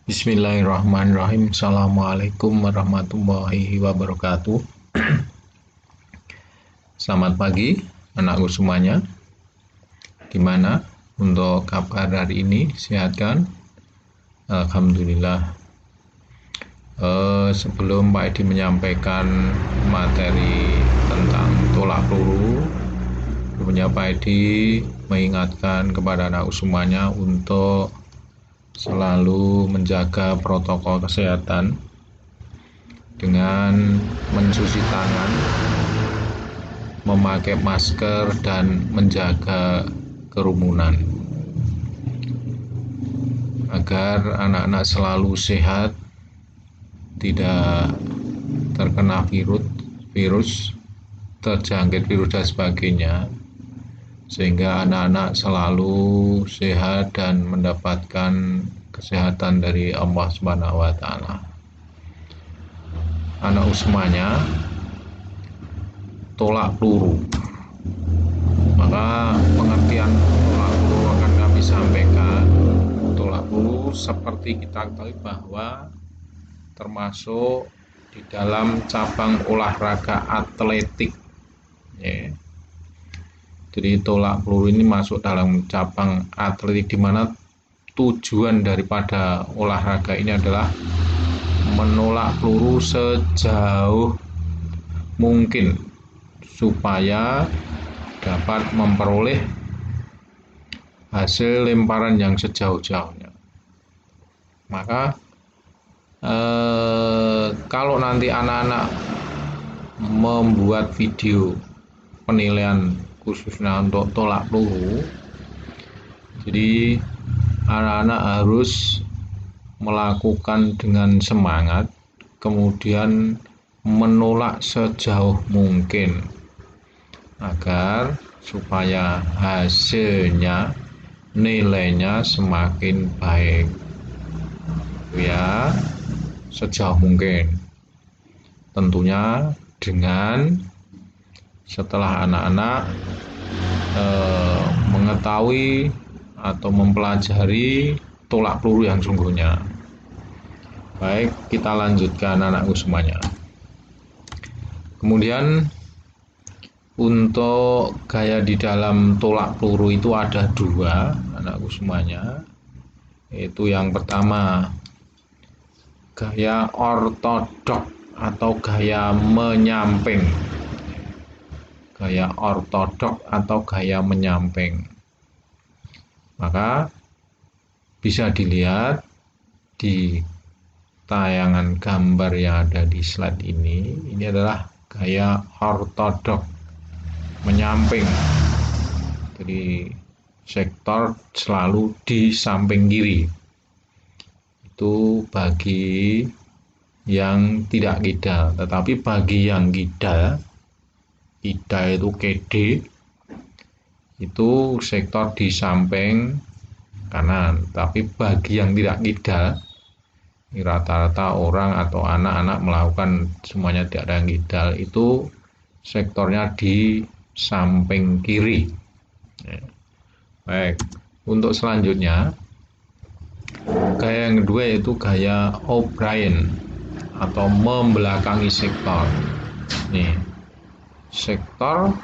Bismillahirrahmanirrahim. Assalamualaikum warahmatullahi wabarakatuh. Selamat pagi anakku semuanya. Gimana untuk kabar hari ini? Sehat kan? Alhamdulillah. Sebelum Pak Edi menyampaikan materi tentang tolak peluru, sebelumnya Pak Edi mengingatkan kepada anakku semuanya untuk selalu menjaga protokol kesehatan dengan mencuci tangan, memakai masker, dan menjaga kerumunan agar anak-anak selalu sehat, tidak terkena virus, terjangkit virus dan sebagainya, sehingga anak-anak selalu sehat dan mendapatkan kesehatan dari Allah Subhanahu wa Ta'ala. Anak semuanya, tolak peluru. Maka pengertian tolak peluru akan kami sampaikan. Tolak peluru seperti kita ketahui bahwa termasuk di dalam cabang olahraga atletik. Jadi tolak peluru ini masuk dalam cabang atletik, di mana tujuan daripada olahraga ini adalah menolak peluru sejauh mungkin supaya dapat memperoleh hasil lemparan yang sejauh-jauhnya. Maka kalau nanti anak-anak membuat video penilaian khususnya untuk tolak peluru, jadi anak-anak harus melakukan dengan semangat, kemudian menolak sejauh mungkin agar supaya hasilnya, nilainya semakin baik ya, sejauh mungkin. Tentunya dengan setelah anak-anak mengetahui atau mempelajari tolak peluru yang sungguhnya. Baik, kita lanjutkan anakku semuanya. Kemudian untuk gaya di dalam tolak peluru itu ada dua, anakku semuanya. Itu yang pertama, gaya ortodok atau gaya menyamping. Gaya ortodok atau gaya menyamping. Maka bisa dilihat di tayangan gambar yang ada di slide ini. Ini adalah gaya ortodok menyamping. Jadi sektor selalu di samping kiri. Itu bagi yang tidak kidal. Tetapi bagi yang kidal itu KD, itu sektor di samping kanan. Tapi bagi yang tidak kidal, rata-rata orang atau anak-anak melakukan semuanya tidak ada yang kidal, itu sektornya di samping kiri. Baik, untuk selanjutnya gaya yang kedua yaitu gaya O'Brien atau membelakangi sektor. Nih, sektor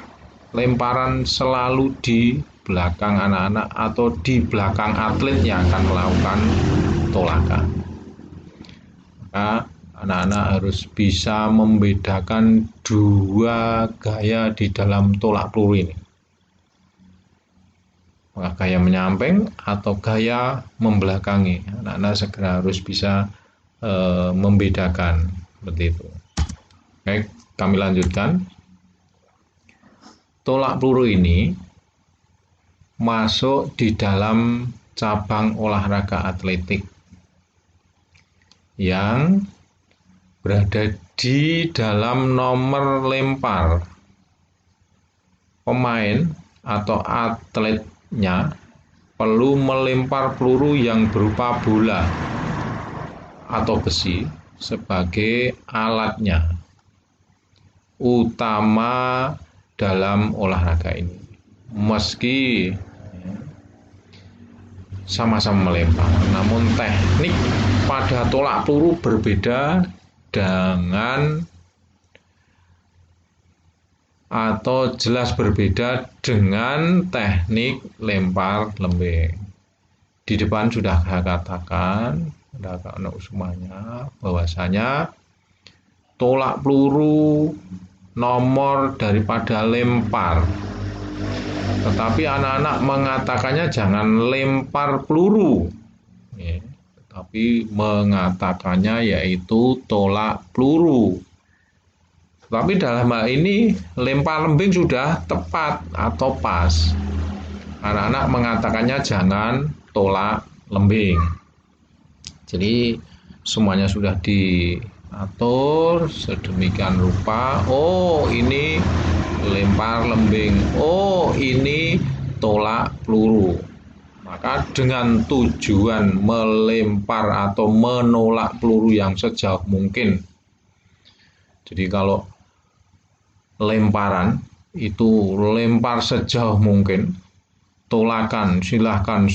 lemparan selalu di belakang anak-anak atau di belakang atlet yang akan melakukan tolakan. Maka anak-anak harus bisa membedakan dua gaya di dalam tolak peluru ini. Maka gaya menyamping atau gaya membelakangi. Anak-anak segera harus bisa membedakan seperti itu. Baik, kami lanjutkan. Tolak peluru ini masuk di dalam cabang olahraga atletik yang berada di dalam nomor lempar. Pemain atau atletnya perlu melempar peluru yang berupa bola atau besi sebagai alatnya utama dalam olahraga ini. Meski sama-sama melempar, namun teknik pada tolak peluru berbeda dengan atau jelas berbeda dengan teknik lempar lembing. Di depan sudah saya katakan semuanya bahwasanya tolak peluru nomor daripada lempar. Tetapi anak-anak mengatakannya jangan lempar peluru, tapi mengatakannya yaitu tolak peluru. Tapi dalam hal ini lempar lembing sudah tepat atau pas. Anak-anak mengatakannya jangan tolak lembing. Jadi semuanya sudah diatur sedemikian rupa. Oh, ini lempar lembing. Oh, ini tolak peluru. Maka dengan tujuan melempar atau menolak peluru yang sejauh mungkin. Jadi kalau lemparan itu lempar sejauh mungkin, tolakan silahkan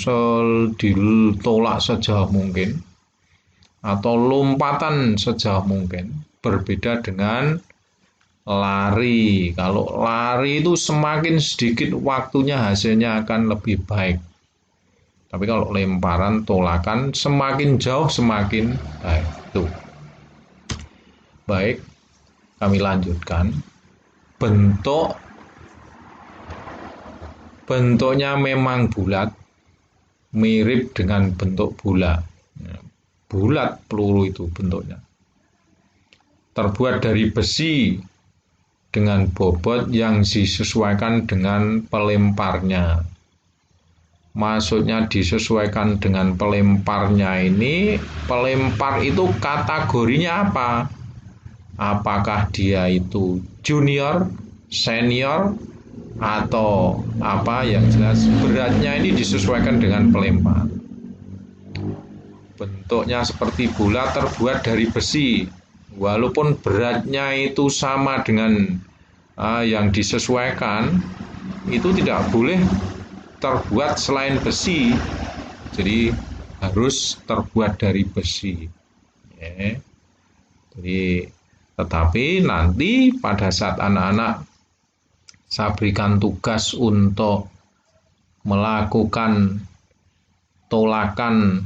ditolak sejauh mungkin, atau lompatan sejauh mungkin. Berbeda dengan lari. Kalau lari itu semakin sedikit waktunya hasilnya akan lebih baik. Tapi kalau lemparan, tolakan semakin jauh semakin baik. Tuh. Baik, kami lanjutkan. Bentuknya memang bulat, mirip dengan bentuk bola. Bulat peluru itu bentuknya. Terbuat dari besi dengan bobot yang disesuaikan dengan pelemparnya. Maksudnya disesuaikan dengan pelemparnya ini, pelempar itu kategorinya apa? Apakah dia itu junior, senior, atau apa, yang jelas beratnya ini disesuaikan dengan pelempar. Bentuknya seperti bola terbuat dari besi, walaupun beratnya itu sama dengan yang disesuaikan, itu tidak boleh terbuat selain besi. Jadi harus terbuat dari besi. Jadi tetapi nanti pada saat anak-anak saya berikan tugas untuk melakukan tolakan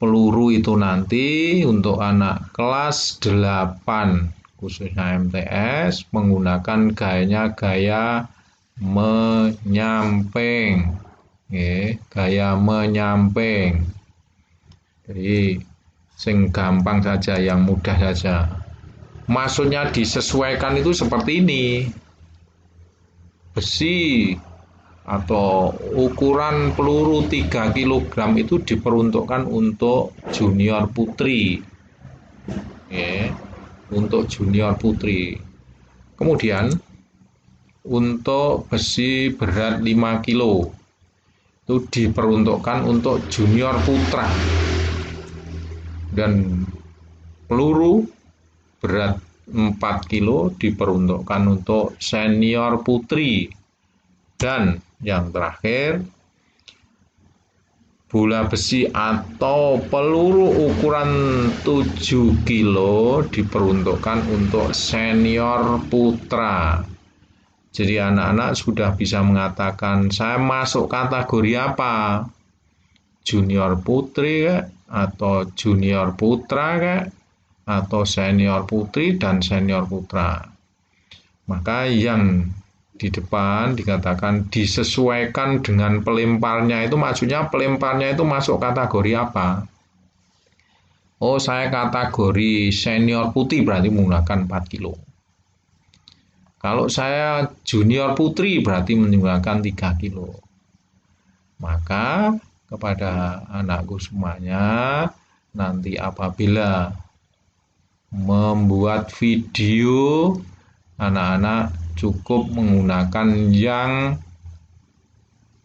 peluru itu nanti untuk anak kelas 8 khususnya MTS menggunakan gaya menyamping. Gaya menyamping. Jadi sing gampang saja, yang mudah saja. Maksudnya disesuaikan itu seperti ini. Besi atau ukuran peluru 3 kg itu diperuntukkan untuk junior putri. Untuk junior putri. Kemudian untuk besi berat 5 kilo itu diperuntukkan untuk junior putra. Dan peluru berat 4 kilo diperuntukkan untuk senior putri. Dan yang terakhir, bola besi atau peluru ukuran 7 kilo diperuntukkan untuk senior putra. Jadi anak-anak sudah bisa mengatakan, saya masuk kategori apa? Junior putri kah? Atau junior putra kah? Atau senior putri dan senior putra. Maka yang di depan dikatakan disesuaikan dengan pelemparnya, itu maksudnya pelemparnya itu masuk kategori apa? Oh, saya kategori senior putri, berarti menggunakan 4 kilo. Kalau saya junior putri berarti menggunakan 3 kilo. Maka kepada anakku semuanya, nanti apabila membuat video, anak-anak cukup menggunakan yang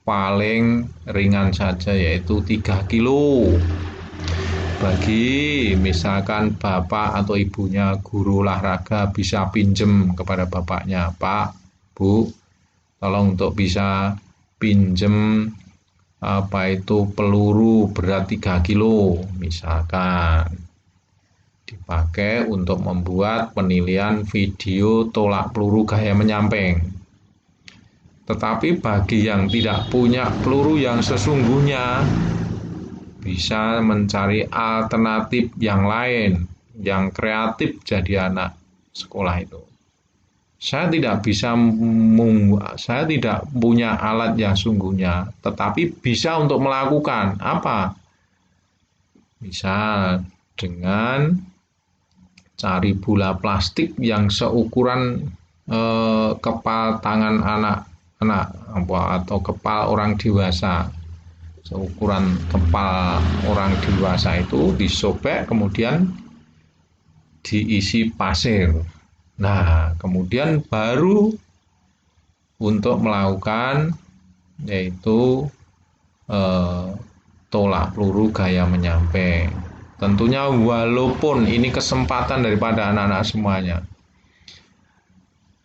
paling ringan saja, yaitu 3 kilo. Bagi misalkan bapak atau ibunya guru olahraga, bisa pinjem kepada bapaknya, Pak, Bu, tolong untuk bisa pinjem peluru berat 3 kilo misalkan, dipakai untuk membuat penilaian video tolak peluru gaya menyamping. Tetapi bagi yang tidak punya peluru yang sesungguhnya, bisa mencari alternatif yang lain, yang kreatif jadi anak sekolah itu. Saya tidak punya alat yang sungguhnya, tetapi bisa untuk melakukan apa? Misal dengan cari bola plastik yang seukuran kepal tangan anak-anak atau kepal orang dewasa. Seukuran kepal orang dewasa itu disobek, kemudian diisi pasir. Nah, kemudian baru untuk melakukan yaitu tolak peluru gaya menyamping. Tentunya walaupun ini kesempatan daripada anak-anak semuanya.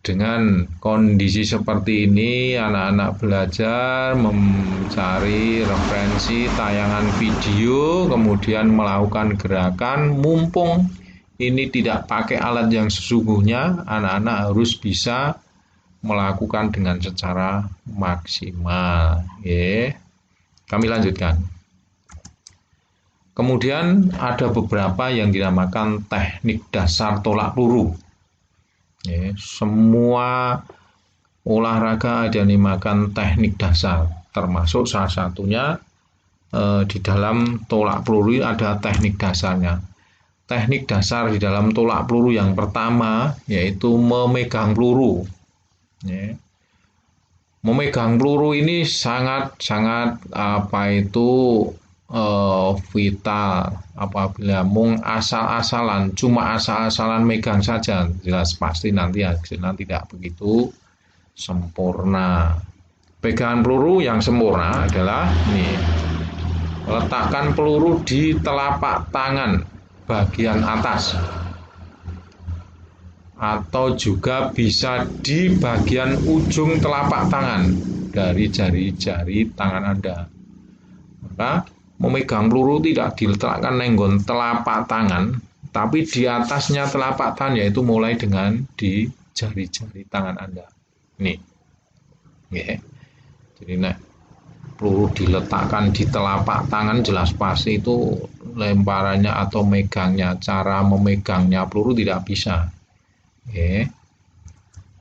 Dengan kondisi seperti ini, anak-anak belajar mencari referensi tayangan video, kemudian melakukan gerakan. Mumpung ini tidak pakai alat yang sesungguhnya, anak-anak harus bisa melakukan dengan secara maksimal. Kami lanjutkan. Kemudian ada beberapa yang dinamakan teknik dasar tolak peluru. Semua olahraga ada yang dinamakan teknik dasar, termasuk salah satunya di dalam tolak peluru ada teknik dasarnya. Teknik dasar di dalam tolak peluru yang pertama yaitu memegang peluru. Memegang peluru ini sangat vital. Apabila cuma asal-asalan megang saja, jelas pasti nanti hasilnya tidak begitu sempurna. Pegangan peluru yang sempurna adalah letakkan peluru di telapak tangan bagian atas, atau juga bisa di bagian ujung telapak tangan dari jari-jari tangan Anda. Maka memegang peluru tidak diletakkan nenggon telapak tangan, tapi di atasnya telapak tangan, yaitu mulai dengan di jari-jari tangan Anda. Jadi peluru diletakkan di telapak tangan, jelas pasti itu lemparannya atau megangnya, cara memegangnya peluru tidak bisa.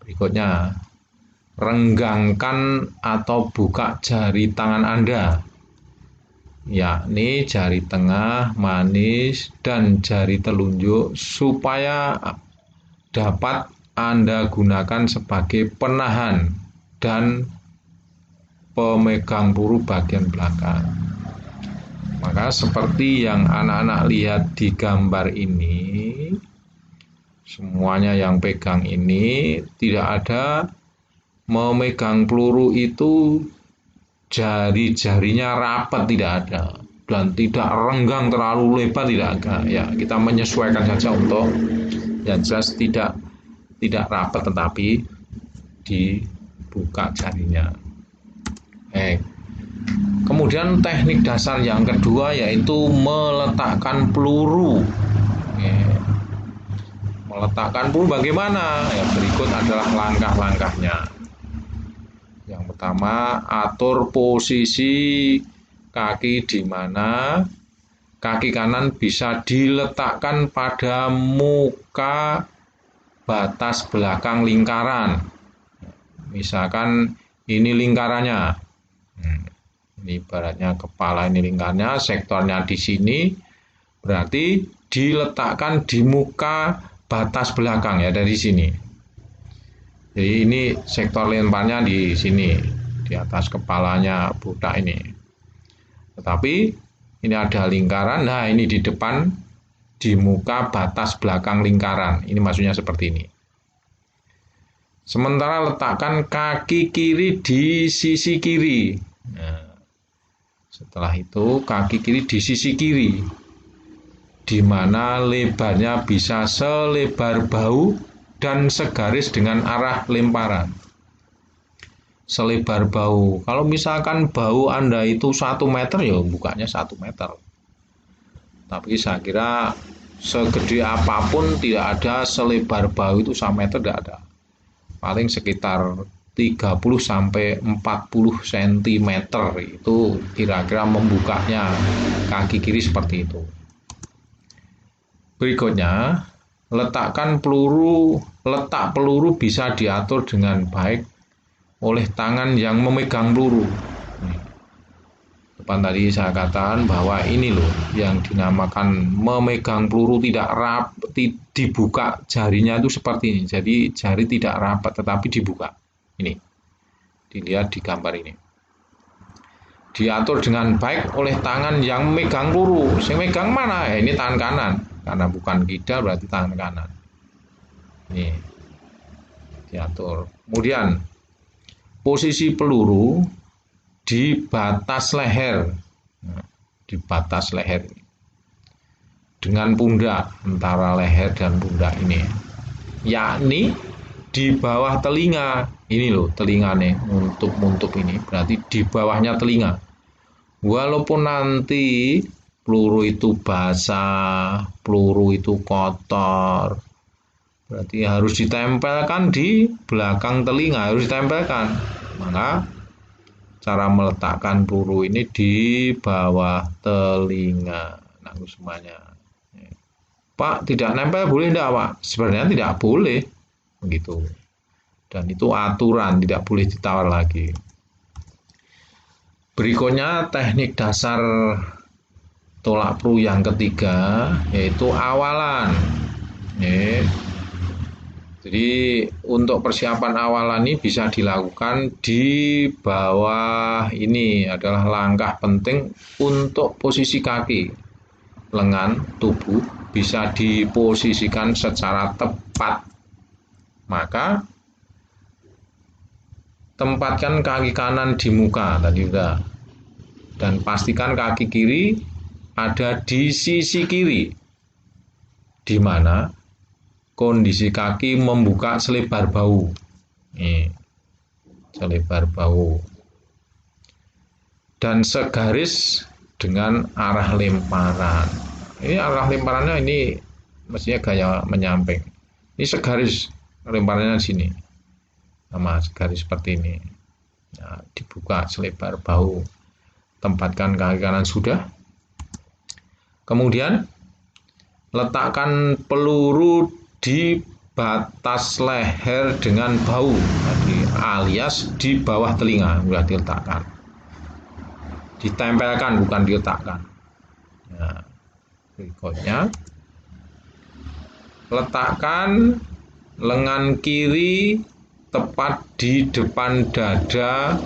Berikutnya, renggangkan atau buka jari tangan Anda, yakni jari tengah, manis, dan jari telunjuk, supaya dapat Anda gunakan sebagai penahan dan pemegang peluru bagian belakang. Maka seperti yang anak-anak lihat di gambar ini, semuanya yang pegang ini tidak ada memegang peluru itu jari-jarinya rapat, tidak ada, dan tidak renggang terlalu lebar, tidak ada. Kita menyesuaikan saja untuk yang jelas tidak rapat tetapi dibuka jarinya. Kemudian teknik dasar yang kedua yaitu meletakkan peluru. Meletakkan peluru bagaimana? Berikut adalah langkah-langkahnya. Yang pertama, atur posisi kaki di mana kaki kanan bisa diletakkan pada muka batas belakang lingkaran. Misalkan ini lingkarannya. Ini ibaratnya kepala, ini lingkarnya, sektornya di sini, berarti diletakkan di muka batas belakang dari sini. Jadi ini sektor lemparnya di sini, di atas kepalanya budak ini. Tetapi ini ada lingkaran, nah ini di depan, di muka batas belakang lingkaran. Ini maksudnya seperti ini. Sementara letakkan kaki kiri di sisi kiri. Nah, setelah itu kaki kiri di sisi kiri, di mana lebarnya bisa selebar bahu dan segaris dengan arah lemparan. selebar bahu. Kalau misalkan bahu Anda itu 1 meter, ya bukanya 1 meter. Tapi saya kira segede apapun tidak ada selebar bahu itu 1 meter, tidak ada. Paling sekitar 30 sampai 40 cm itu kira-kira membukanya kaki kiri seperti itu. Berikutnya, letak peluru bisa diatur dengan baik oleh tangan yang memegang peluru. Depan tadi saya katakan bahwa ini loh yang dinamakan memegang peluru tidak rapat, dibuka jarinya itu seperti ini. Jadi jari tidak rapat tetapi dibuka. Ini dilihat di gambar ini. Diatur dengan baik oleh tangan yang memegang peluru. Yang megang mana? Ini tangan kanan. Karena bukan kidal berarti tangan kanan. Ini diatur. Kemudian posisi peluru di batas leher, di batas leher dengan pundak, antara leher dan pundak ini, yakni di bawah telinga. Ini loh telinganya, muntup ini berarti di bawahnya telinga. Walaupun nanti peluru itu basah, peluru itu kotor, berarti harus ditempelkan di belakang telinga, harus ditempelkan. Maka cara meletakkan peluru ini di bawah telinga. Nah, semuanya. Pak, tidak nempel boleh enggak, Pak? Sebenarnya tidak boleh. Begitu. Dan itu aturan, tidak boleh ditawar lagi. Berikutnya teknik dasar tolak peluru yang ketiga, yaitu awalan. Jadi untuk persiapan awalan ini bisa dilakukan di bawah. Ini adalah langkah penting untuk posisi kaki, lengan, tubuh bisa diposisikan secara tepat. Maka tempatkan kaki kanan di muka tadi udah, dan pastikan kaki kiri ada di sisi kiri, di mana kondisi kaki membuka selebar bahu. Nih, selebar bahu. Dan segaris dengan arah lemparan. Ini arah lemparannya ini mestinya gaya menyamping. Ini segaris lemparannya di sini. Sama segaris seperti ini. Nah, dibuka selebar bahu. Tempatkan kaki kanan sudah. Kemudian letakkan peluru di batas leher dengan bahu, alias di bawah telinga. Sudah diletakkan, ditempelkan bukan diletakkan. Nah, berikutnya letakkan lengan kiri tepat di depan dada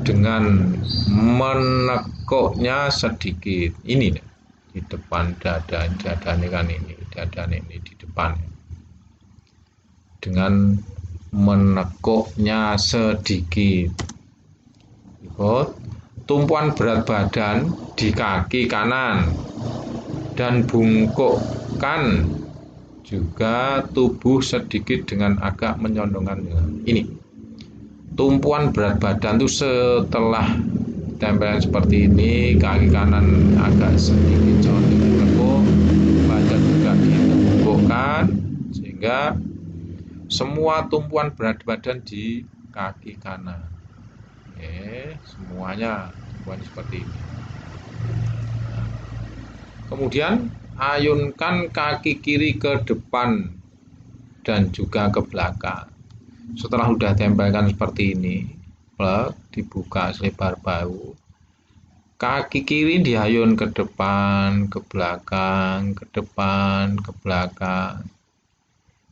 dengan menekuknya sedikit. Ini nih, di depan dada ini di depan, dengan menekuknya sedikit. Ikut tumpuan berat badan di kaki kanan dan bungkukkan juga tubuh sedikit dengan agak menyondongkan. Ini tumpuan berat badan itu setelah tempelan seperti ini, kaki kanan agak sedikit condong menekuk, badan juga dibungkukkan sehingga semua tumpuan berat badan di kaki kanan. Semuanya tumpuan seperti ini. Kemudian ayunkan kaki kiri ke depan dan juga ke belakang. Setelah sudah tempelkan seperti ini, dibuka selebar bahu, kaki kiri diayun ke depan, ke belakang, ke depan, ke belakang.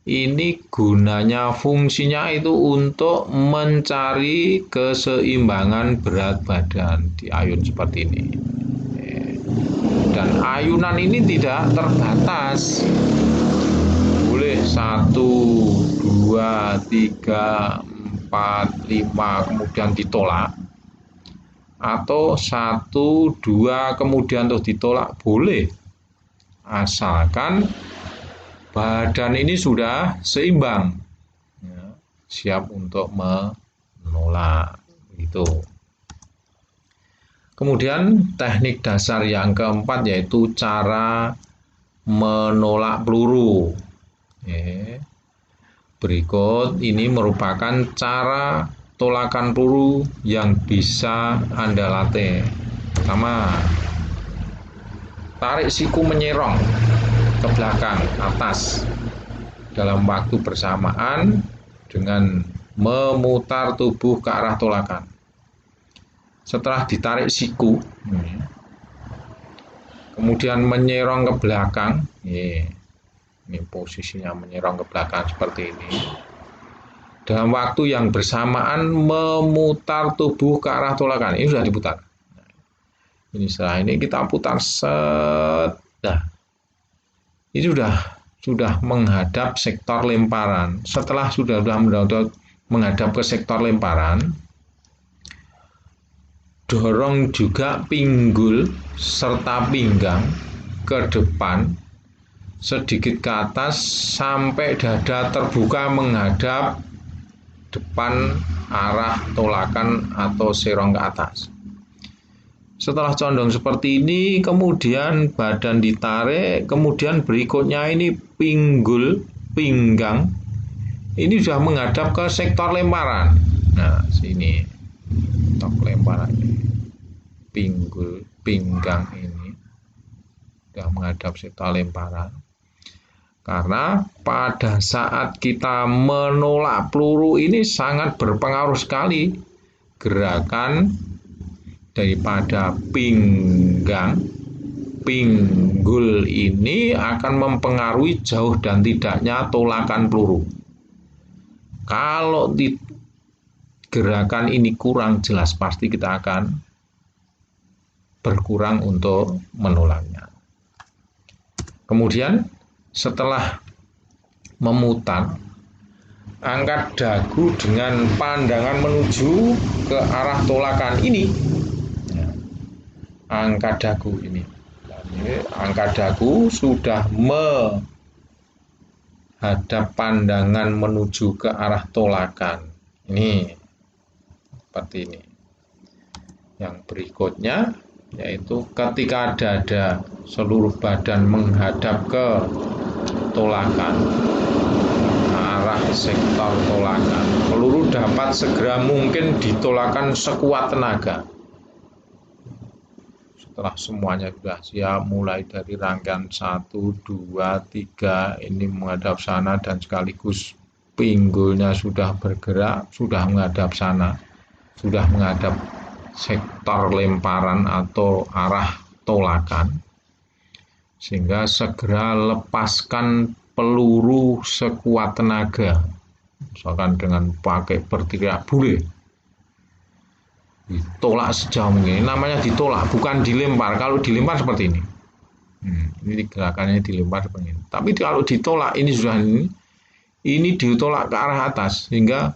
Ini gunanya, fungsinya itu untuk mencari keseimbangan berat badan, diayun seperti ini. Dan ayunan ini tidak terbatas, boleh 1, 2, 3, 4, 5 kemudian ditolak, atau 1, 2 kemudian terus ditolak, boleh, asalkan badan ini sudah seimbang, siap untuk menolak. Itu. Kemudian teknik dasar yang keempat yaitu cara menolak peluru. Berikut ini merupakan cara tolakan peluru yang bisa Anda latih. Pertama, tarik siku menyerong ke belakang atas dalam waktu bersamaan dengan memutar tubuh ke arah tolakan. Setelah ditarik siku, kemudian menyerong ke belakang, ini posisinya menyerong ke belakang seperti ini. Dalam waktu yang bersamaan memutar tubuh ke arah tolakan. Ini sudah diputar. Ini setelah ini kita putar set. Nah, ini sudah menghadap sektor lemparan. Setelah sudah menghadap ke sektor lemparan, dorong juga pinggul serta pinggang ke depan sedikit ke atas sampai dada terbuka menghadap depan arah tolakan atau serong ke atas. Setelah condong seperti ini, kemudian badan ditarik, kemudian berikutnya ini pinggul, pinggang, ini sudah menghadap ke sektor lemparan. Nah, sini, sektor lemparan ini, pinggul, pinggang ini sudah menghadap sektor lemparan. Karena pada saat kita menolak peluru ini sangat berpengaruh sekali gerakan daripada pinggang, pinggul ini akan mempengaruhi jauh dan tidaknya tolakan peluru. Kalau gerakan ini kurang jelas, pasti kita akan berkurang untuk menolaknya. Kemudian setelah memutar, angkat dagu dengan pandangan menuju ke arah tolakan ini. Angkat dagu ini. Angkat dagu sudah menghadap pandangan menuju ke arah tolakan. Ini seperti ini. Yang berikutnya yaitu ketika dada seluruh badan menghadap ke tolakan, arah sektor tolakan, peluru dapat segera mungkin ditolakan sekuat tenaga. Setelah semuanya sudah siap, mulai dari rangkaian 1, 2, 3 ini menghadap sana dan sekaligus pinggulnya sudah bergerak, sudah menghadap sana, sudah menghadap sektor lemparan atau arah tolakan, sehingga segera lepaskan peluru sekuat tenaga, misalkan dengan pakai berteriak boleh, ditolak sejauh mungkin. Namanya ditolak, bukan dilempar. Kalau dilempar seperti ini, ini gerakannya dilempar seperti ini. Tapi kalau ditolak ini sudah ini ditolak ke arah atas sehingga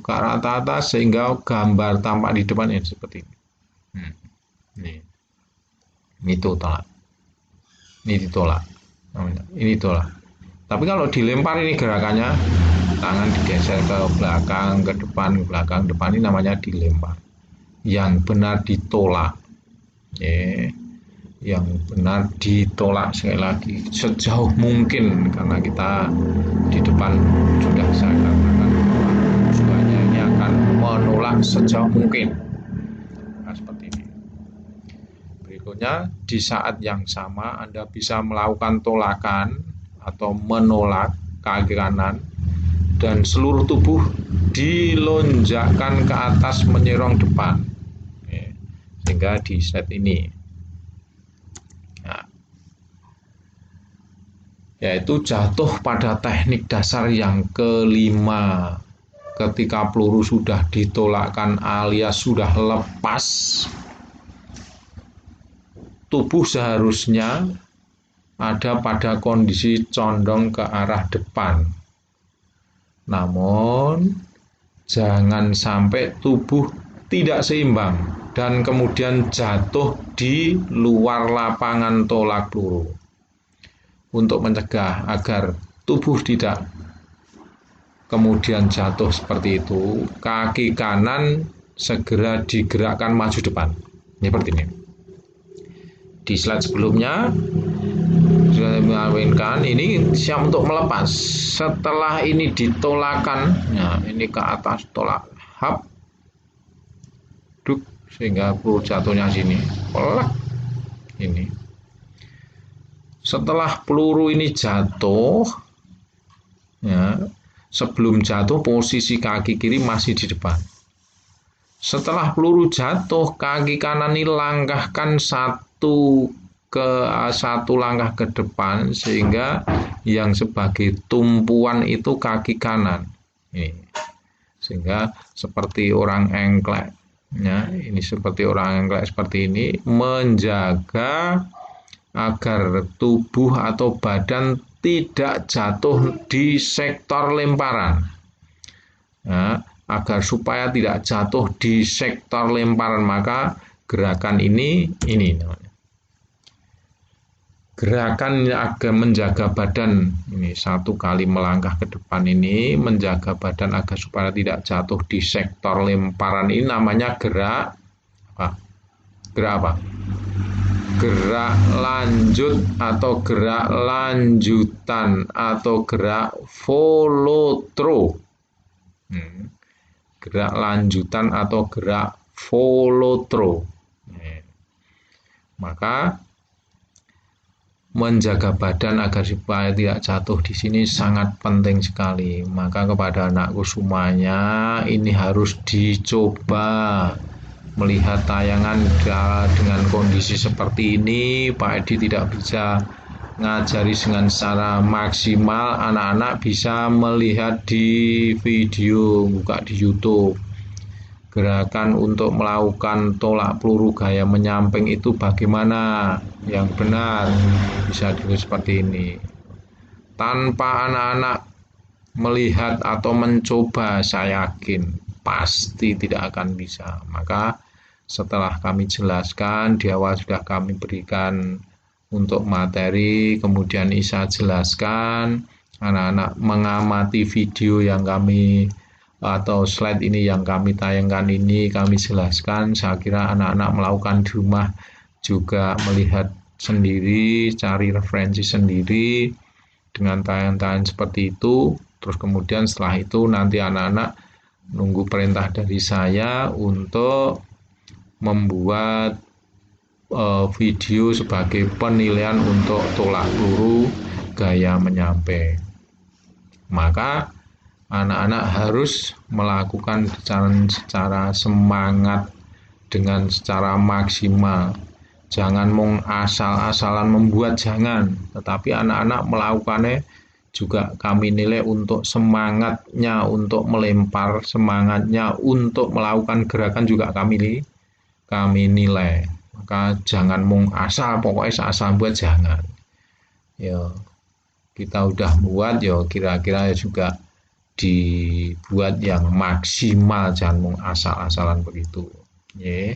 ke arah atas sehingga gambar tampak di depannya seperti ini. Ini tolak. Ini ditolak. Ini tolak. Tapi kalau dilempar ini gerakannya tangan digeser ke belakang, ke depan, ke belakang, depan, ini namanya dilempar. Yang benar ditolak. Yang benar ditolak sekali lagi sejauh mungkin, karena kita di depan sudah saya katakan tujuannya ini akan menolak sejauh mungkin. Nah, seperti ini. Berikutnya, di saat yang sama Anda bisa melakukan tolakan atau menolak kaki kanan dan seluruh tubuh dilonjakkan ke atas menyerong depan, sehingga di set ini yaitu jatuh pada teknik dasar yang kelima. Ketika peluru sudah ditolakkan alias sudah lepas, tubuh seharusnya ada pada kondisi condong ke arah depan. Namun jangan sampai tubuh tidak seimbang dan kemudian jatuh di luar lapangan tolak peluru. Untuk mencegah agar tubuh tidak kemudian jatuh seperti itu, kaki kanan segera digerakkan maju depan. Ini seperti ini. Di slide sebelumnya sudah mengawinkan, ini siap untuk melepas. Setelah ini ditolakan, nah ini ke atas tolak, hap, duk, sehingga peluru jatuhnya sini, pelak, ini. Setelah peluru ini jatuh, ya, sebelum jatuh posisi kaki kiri masih di depan. Setelah peluru jatuh, kaki kanan ini langkahkan satu langkah ke depan, sehingga yang sebagai tumpuan itu kaki kanan. Sehingga seperti orang engklek, ya, ini seperti orang engklek seperti ini, menjaga agar tubuh atau badan tidak jatuh di sektor lemparan. Ya, agar supaya tidak jatuh di sektor lemparan, maka gerakan ini namanya. Gerakan agar menjaga badan ini, satu kali melangkah ke depan ini, menjaga badan agar supaya tidak jatuh di sektor lemparan, ini namanya gerak apa? Gerak apa? Gerak lanjut atau gerak lanjutan atau gerak follow through. Gerak lanjutan atau gerak follow through. Maka menjaga badan agar supaya tidak jatuh di sini sangat penting sekali. Maka kepada anakku semuanya, ini harus dicoba. Melihat tayangan dengan kondisi seperti ini, Pak Edi tidak bisa ngajari dengan secara maksimal. Anak-anak bisa melihat di video, buka di YouTube. Gerakan untuk melakukan tolak peluru gaya menyamping itu bagaimana yang benar, bisa dilihat seperti ini. Tanpa anak-anak melihat atau mencoba, saya yakin pasti tidak akan bisa. Maka setelah kami jelaskan, di awal sudah kami berikan untuk materi, kemudian Isa jelaskan, anak-anak mengamati video yang kami atau slide ini yang kami tayangkan ini, kami jelaskan. Saya kira anak-anak melakukan di rumah juga melihat sendiri, cari referensi sendiri dengan tayangan-tayangan seperti itu. Terus kemudian setelah itu nanti anak-anak nunggu perintah dari saya untuk membuat video sebagai penilaian untuk tolak peluru gaya menyamping. Maka anak-anak harus melakukan secara semangat dengan secara maksimal. Jangan asal-asalan membuat, jangan. Tetapi anak-anak melakukannya juga kami nilai untuk semangatnya untuk melempar, semangatnya untuk melakukan gerakan juga kami nilai. Maka jangan asal, pokoknya asal buat, jangan. Ya, kita udah buat, ya kira-kira juga dibuat yang maksimal, jangan asal-asalan begitu. Ya,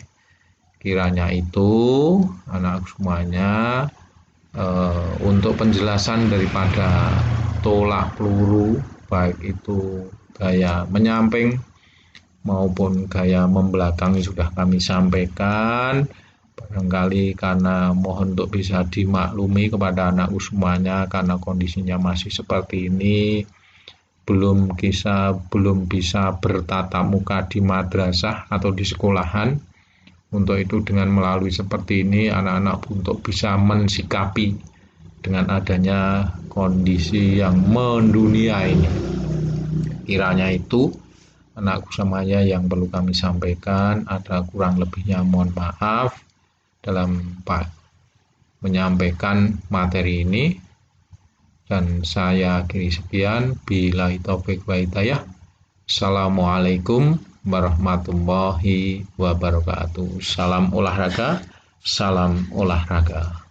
kiranya itu anak semuanya untuk penjelasan daripada tolak peluru, baik itu gaya menyamping maupun gaya membelakangi sudah kami sampaikan. Barangkali karena mohon untuk bisa dimaklumi kepada anakku semuanya, karena kondisinya masih seperti ini, belum bisa bertatap muka di madrasah atau di sekolahan. Untuk itu dengan melalui seperti ini, anak-anak untuk bisa mensikapi dengan adanya kondisi yang mendunia ini. Kiranya itu anakku semuanya yang perlu kami sampaikan. Ada kurang lebihnya mohon maaf dalam menyampaikan materi ini, dan saya akhiri sekian. Billahi taufik wa hidayah. Assalamualaikum warahmatullahi wabarakatuh. Salam olahraga, salam olahraga.